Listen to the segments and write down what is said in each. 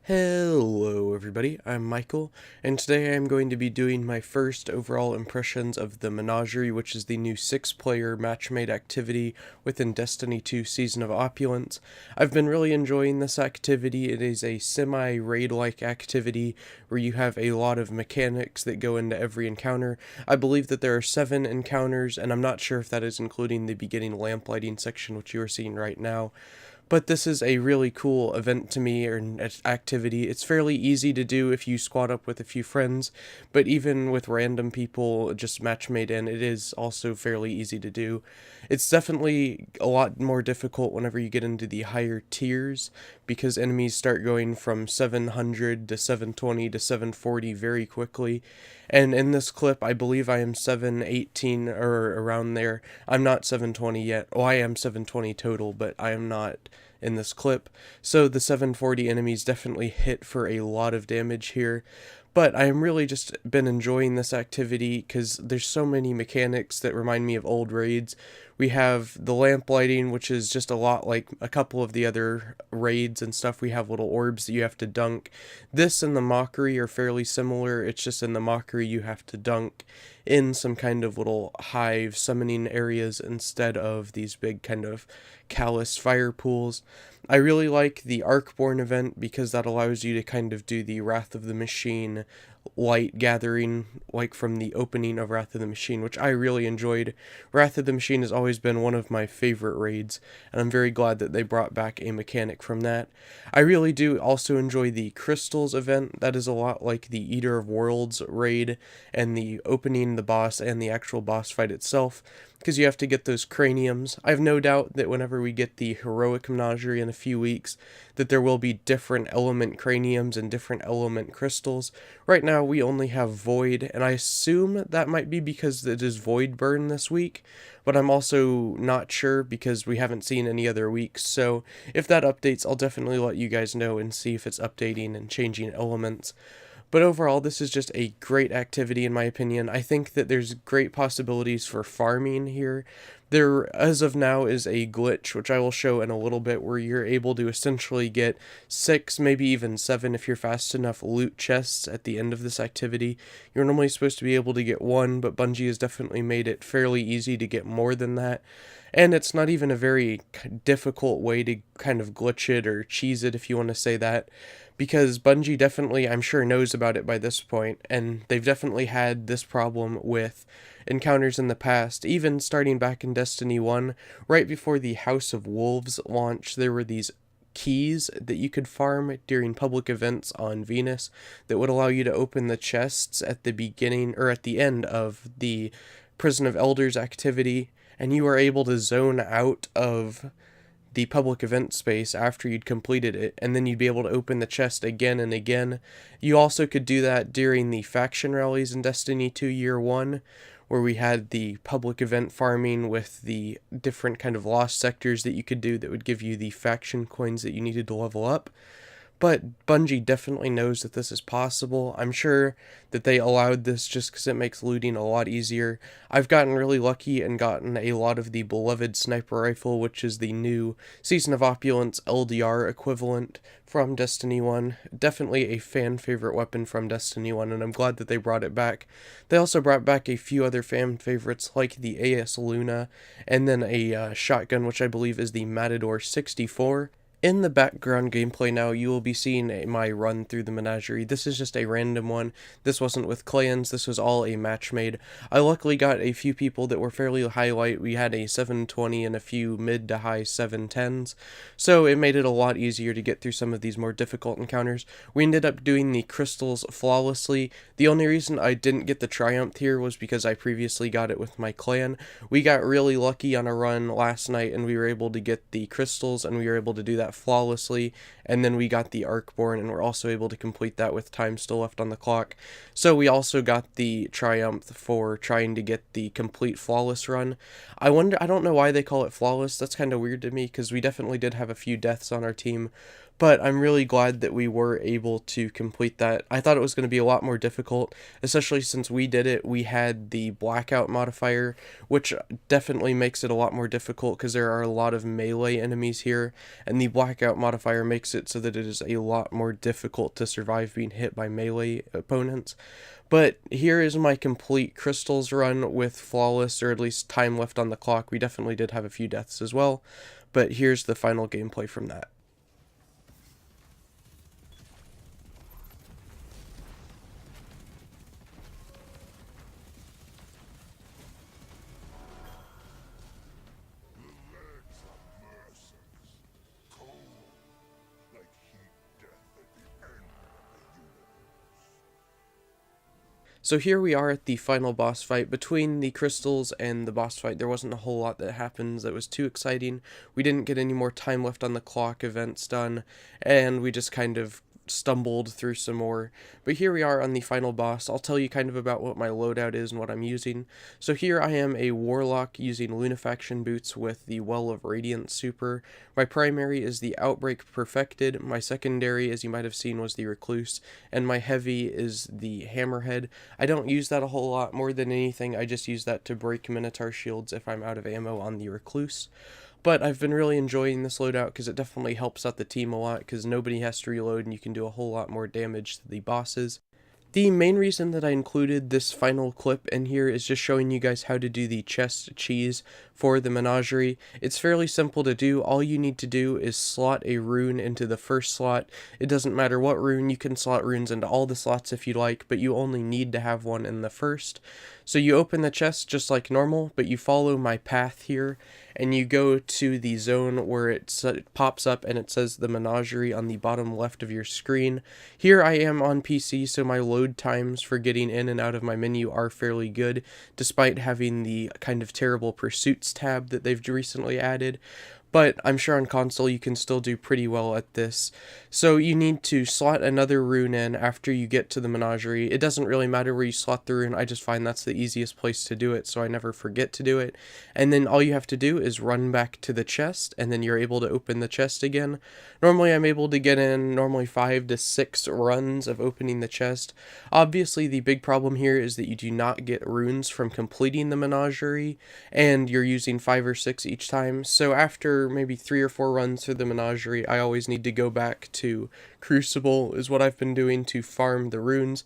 Hello everybody, I'm Michael, and today I'm going to be doing my first overall impressions of the Menagerie, which is the new 6-player match-made activity within Destiny 2 Season of Opulence. I've been really enjoying this activity. It is a semi-raid-like activity where you have a lot of mechanics that go into every encounter. I believe that there are 7 encounters, and I'm not sure if that is including the beginning lamp lighting section, which you are seeing right now. But this is a really cool event to me, or an activity. It's fairly easy to do if you squad up with a few friends, but even with random people just match made in, it is also fairly easy to do. It's definitely a lot more difficult whenever you get into the higher tiers, because enemies start going from 700 to 720 to 740 very quickly. And in this clip, I believe I am 718 or around there. I'm not 720 yet. Oh, I am 720 total, but I am not in this clip. So the 740 enemies definitely hit for a lot of damage here. But I am really just been enjoying this activity because there's so many mechanics that remind me of old raids. We have the lamp lighting, which is just a lot like a couple of the other raids and stuff. We have little orbs that you have to dunk. This and the Mockery are fairly similar. It's just in the Mockery you have to dunk in some kind of little hive summoning areas instead of these big kind of Chalice fire pools. I really like the Arcborn event because that allows you to kind of do the Wrath of the Machine light gathering, like from the opening of Wrath of the Machine, which I really enjoyed. Wrath of the Machine has always been one of my favorite raids, and I'm very glad that they brought back a mechanic from that. I really do also enjoy the Crystals event. That is a lot like the Eater of Worlds raid, and the opening, the boss, and the actual boss fight itself, because you have to get those craniums. I have no doubt that whenever we get the Heroic Menagerie in a few weeks, that there will be different element craniums and different element crystals. Right now we only have Void, and I assume that might be because it is Void Burn this week, but I'm also not sure because we haven't seen any other weeks, so if that updates, I'll definitely let you guys know and see if it's updating and changing elements. But overall, this is just a great activity in my opinion. I think that there's great possibilities for farming here. There, as of now, is a glitch, which I will show in a little bit, where you're able to essentially get 6, maybe even 7 if you're fast enough, loot chests at the end of this activity. You're normally supposed to be able to get 1, but Bungie has definitely made it fairly easy to get more than that. And it's not even a very difficult way to kind of glitch it or cheese it, if you want to say that, because Bungie definitely, I'm sure, knows about it by this point, and they've definitely had this problem with encounters in the past. Even starting back in Destiny 1, right before the House of Wolves launch, there were these keys that you could farm during public events on Venus that would allow you to open the chests at the beginning or at the end of the Prison of Elders activity, and you were able to zone out of the public event space after you'd completed it, and then you'd be able to open the chest again and again. You also could do that during the faction rallies in Destiny 2 Year 1, where we had the public event farming with the different kind of lost sectors that you could do that would give you the faction coins that you needed to level up. But Bungie definitely knows that this is possible. I'm sure that they allowed this just because it makes looting a lot easier. I've gotten really lucky and gotten a lot of the beloved sniper rifle, which is the new Season of Opulence LDR equivalent from Destiny 1. Definitely a fan favorite weapon from Destiny 1, and I'm glad that they brought it back. They also brought back a few other fan favorites like the AS Luna, and then a shotgun, which I believe is the Matador 64. In the background gameplay now, you will be seeing my run through the Menagerie. This is just a random one. This wasn't with clans, this was all a match made. I luckily got a few people that were fairly highlight. We had a 720 and a few mid to high 710s, so it made it a lot easier to get through some of these more difficult encounters. We ended up doing the crystals flawlessly. The only reason I didn't get the Triumph here was because I previously got it with my clan. We got really lucky on a run last night and we were able to get the crystals, and we were able to do that flawlessly, and then we got the Arcborn, and we're also able to complete that with time still left on the clock. So we also got the Triumph for trying to get the complete flawless run. I don't know why they call it flawless. That's kind of weird to me, because we definitely did have a few deaths on our team, but I'm really glad that we were able to complete that. I thought it was going to be a lot more difficult, especially since we did it. We had the blackout modifier, which definitely makes it a lot more difficult because there are a lot of melee enemies here, and the blackout modifier makes it so that it is a lot more difficult to survive being hit by melee opponents. But here is my complete crystals run with flawless, or at least time left on the clock. We definitely did have a few deaths as well, but here's the final gameplay from that. So here we are at the final boss fight. Between the crystals and the boss fight, there wasn't a whole lot that happens that was too exciting. We didn't get any more time left on the clock events done, and we just kind of stumbled through some more. But here we are on the final boss. I'll tell you kind of about what my loadout is and what I'm using. So here I am a warlock using Lunafaction boots with the Well of Radiance super. My primary is the Outbreak Perfected. My secondary, as you might have seen, was the Recluse, and my heavy is the Hammerhead. I don't use that a whole lot. More than anything, I just use that to break Minotaur shields if I'm out of ammo on the Recluse. But I've been really enjoying this loadout because it definitely helps out the team a lot because nobody has to reload and you can do a whole lot more damage to the bosses. The main reason that I included this final clip in here is just showing you guys how to do the chest cheese for the Menagerie. It's fairly simple to do. All you need to do is slot a rune into the first slot. It doesn't matter what rune, you can slot runes into all the slots if you like, but you only need to have one in the first. So you open the chest just like normal, but you follow my path here, and you go to the zone where it pops up and it says the Menagerie on the bottom left of your screen. Here I am on PC, so my load times for getting in and out of my menu are fairly good, despite having the kind of terrible pursuits tab that they've recently added. But I'm sure on console you can still do pretty well at this. So you need to slot another rune in after you get to the Menagerie. It doesn't really matter where you slot the rune, I just find that's the easiest place to do it, so I never forget to do it. And then all you have to do is run back to the chest, and then you're able to open the chest again. Normally I'm able to get in 5 to 6 runs of opening the chest. Obviously the big problem here is that you do not get runes from completing the Menagerie, and you're using 5 or 6 each time. So after maybe 3 or 4 runs through the Menagerie, I always need to go back to Crucible is what I've been doing to farm the runes.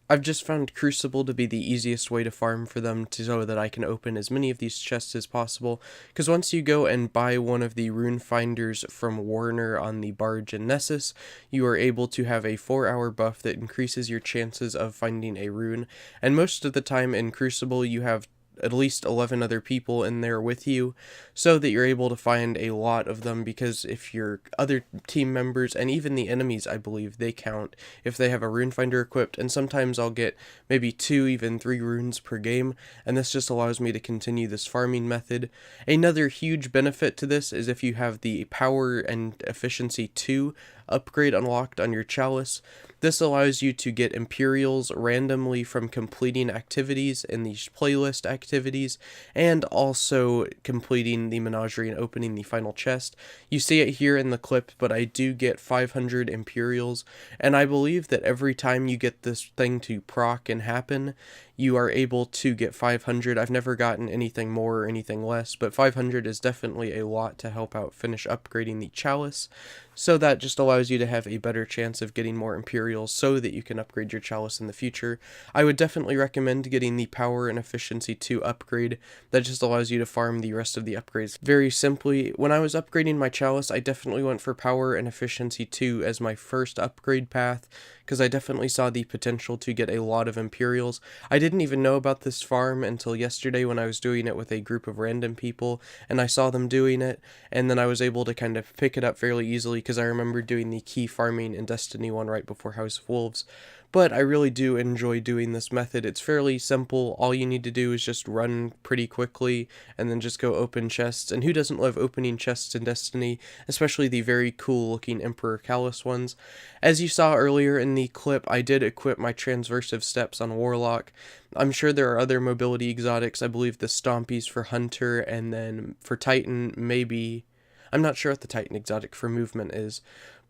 I've just found Crucible to be the easiest way to farm for them so that I can open as many of these chests as possible, because once you go and buy one of the rune finders from Warner on the barge in Nessus, you are able to have a 4-hour buff that increases your chances of finding a rune, and most of the time in Crucible you have at least 11 other people in there with you, so that you're able to find a lot of them, because if your other team members, and even the enemies, I believe, they count if they have a rune finder equipped, and sometimes I'll get maybe 2, even 3 runes per game, and this just allows me to continue this farming method. Another huge benefit to this is if you have the Power and Efficiency 2 upgrade unlocked on your Chalice. This allows you to get Imperials randomly from completing activities in these playlist activities, and also completing the Menagerie and opening the final chest. You see it here in the clip, but I do get 500 Imperials, and I believe that every time you get this thing to proc and happen, you are able to get 500. I've never gotten anything more or anything less, but 500 is definitely a lot to help out finish upgrading the Chalice. So that just allows you to have a better chance of getting more Imperials so that you can upgrade your Chalice in the future. I would definitely recommend getting the Power and Efficiency 2 upgrade. That just allows you to farm the rest of the upgrades very simply. When I was upgrading my Chalice, I definitely went for Power and Efficiency 2 as my first upgrade path, because I definitely saw the potential to get a lot of Imperials. I didn't even know about this farm until yesterday when I was doing it with a group of random people, and I saw them doing it, and then I was able to kind of pick it up fairly easily, because I remember doing the key farming in Destiny 1 right before House of Wolves. But I really do enjoy doing this method. It's fairly simple. All you need to do is just run pretty quickly and then just go open chests. And who doesn't love opening chests in Destiny, especially the very cool looking Emperor Chalice ones? As you saw earlier in the clip, I did equip my transversive steps on Warlock. I'm sure there are other mobility exotics. I believe the Stompies for Hunter, and then for Titan, maybe... I'm not sure what the Titan exotic for movement is.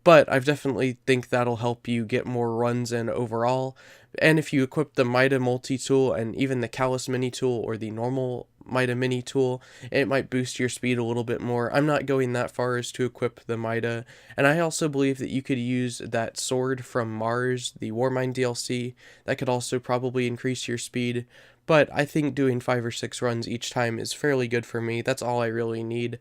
but I definitely think that'll help you get more runs in overall. And if you equip the Mida multi-tool and even the Chalice mini-tool or the normal Mida mini-tool, it might boost your speed a little bit more. I'm not going that far as to equip the Mida, and I also believe that you could use that sword from Mars, the Warmind DLC, that could also probably increase your speed. But I think doing 5 or 6 runs each time is fairly good for me. That's all I really need.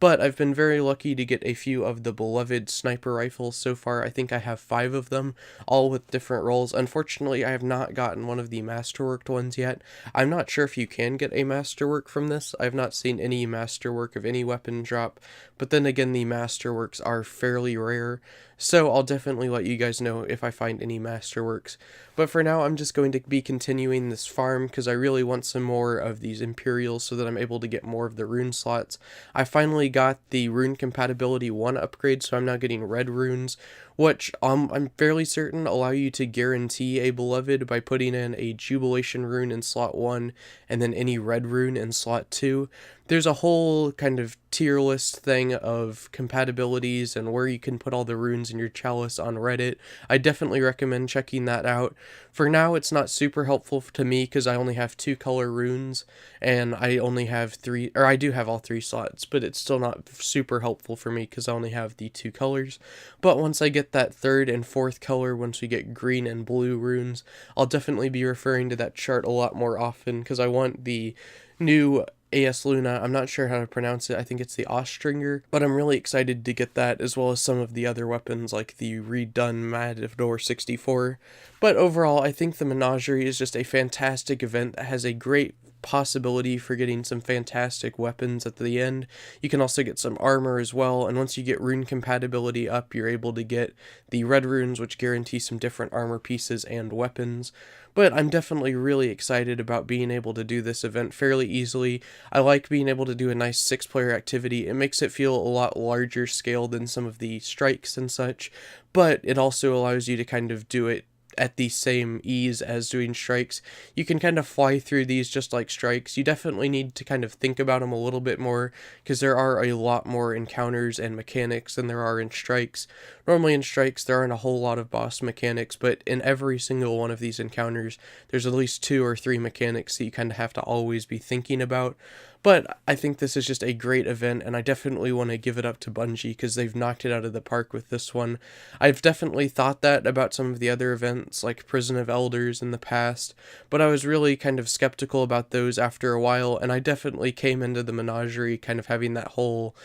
But I've been very lucky to get a few of the beloved sniper rifles so far. I think I have 5 of them, all with different roles. Unfortunately, I have not gotten one of the masterworked ones yet. I'm not sure if you can get a masterwork from this. I've not seen any masterwork of any weapon drop, but then again, the masterworks are fairly rare, so I'll definitely let you guys know if I find any masterworks. But for now, I'm just going to be continuing this farm because I really want some more of these Imperials so that I'm able to get more of the rune slots. I finally got the rune compatibility 1 upgrade, so I'm now getting red runes, which I'm fairly certain allow you to guarantee a beloved by putting in a jubilation rune in slot 1 and then any red rune in slot 2. There's a whole kind of tier list thing of compatibilities and where you can put all the runes in your chalice on Reddit. I definitely recommend checking that out. For now, it's not super helpful to me because I only have 2 color runes and I only have 3, or I do have all 3 slots, but it's still not super helpful for me because I only have the 2 colors. But once I get that 3rd and 4th color, once we get green and blue runes, I'll definitely be referring to that chart a lot more often because I want the new AS Luna. I'm not sure how to pronounce it. I think it's the Ostringer, but I'm really excited to get that, as well as some of the other weapons like the redone Matador 64. But overall, I think the Menagerie is just a fantastic event that has a great possibility for getting some fantastic weapons at the end. You can also get some armor as well, and once you get rune compatibility up, you're able to get the red runes, which guarantee some different armor pieces and weapons. But I'm definitely really excited about being able to do this event fairly easily. I like being able to do a nice 6-player activity. It makes it feel a lot larger scale than some of the strikes and such, but it also allows you to kind of do it at the same ease as doing strikes. You can kind of fly through these just like strikes. You definitely need to kind of think about them a little bit more because there are a lot more encounters and mechanics than there are in strikes. Normally in strikes there aren't a whole lot of boss mechanics, but in every single one of these encounters there's at least 2 or 3 mechanics that you kind of have to always be thinking about. But I think this is just a great event, and I definitely want to give it up to Bungie because they've knocked it out of the park with this one. I've definitely thought that about some of the other events, like Prison of Elders in the past, but I was really kind of skeptical about those after a while, and I definitely came into the Menagerie kind of having that whole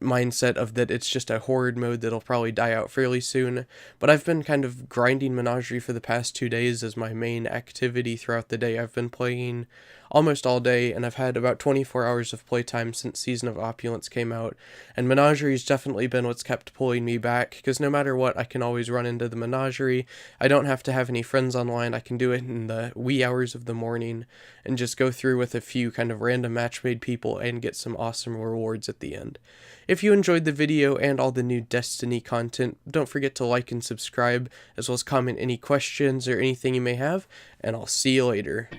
mindset of that it's just a horde mode that'll probably die out fairly soon. But I've been kind of grinding Menagerie for the past 2 days as my main activity throughout the day. I've been playing almost all day, and I've had about 24 hours of playtime since Season of Opulence came out, and Menagerie's definitely been what's kept pulling me back, because no matter what, I can always run into the Menagerie. I don't have to have any friends online. I can do it in the wee hours of the morning and just go through with a few kind of random match-made people and get some awesome rewards at the end. If you enjoyed the video and all the new Destiny content, don't forget to like and subscribe, as well as comment any questions or anything you may have, and I'll see you later.